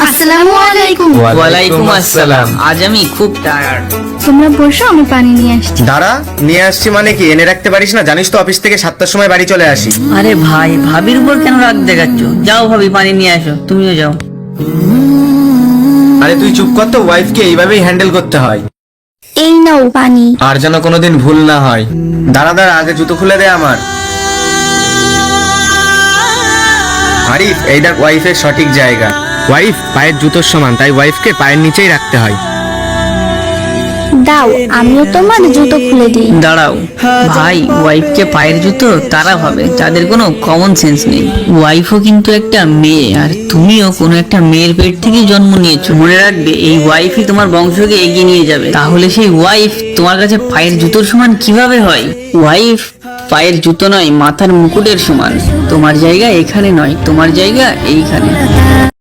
আসসালামু আলাইকুম। ওয়ালাইকুম আসসালাম। আজ আমি খুব টায়ার্ড। তোমরা বসো, আমি পানি নিয়ে আসছি। দাঁড়া, নিয়ে আসছি মানে কি? এনে রাখতে পারিস না? জানিস তো অফিস থেকে 7টার সময় বাড়ি চলে আসি। আরে ভাই, ভাবির উপর কেন রাগ দেখাচ্ছ? যাও ভাবি, পানি নিয়ে আসো। তুমিও যাও। আরে তুই চুপ কর তো, ওয়াইফকে এইভাবেই হ্যান্ডেল করতে হয়। এই নাও পানি। আর যেন কোনোদিন ভুল না হয়। দাঁড়া দাঁড়া, আগে জুতো খুলে দে আমার। আরিফ, এই দেখ ওয়াইফের সঠিক জায়গা। ওয়াইফ পায়ের জুতোর সমান, তাই ওয়াইফকে পায়ের নিচেই রাখতে হয়। দাও, আমিও তোমার জুতো খুলে দিই। দাঁড়াও ভাই, ওয়াইফকে পায়ের জুতো তারা ভাবে যাদের কোনো কমন সেন্স নেই। ওয়াইফও কিন্তু একটা মেয়ে, আর তুমিও কোনো একটা মেয়ের পেট থেকেই জন্ম নিয়েছো। মনে রাখবে, এই ওয়াইফই তোমার বংশকে এগিয়ে নিয়ে যাবে। তাহলে সেই ওয়াইফ তোমার কাছে পায়ের জুতোর সমান কিভাবে হয়? ওয়াইফ পায়ের জুতো নয়, মাথার মুকুটের সমান। তোমার জায়গা এখানে নয়, তোমার জায়গা এইখানে।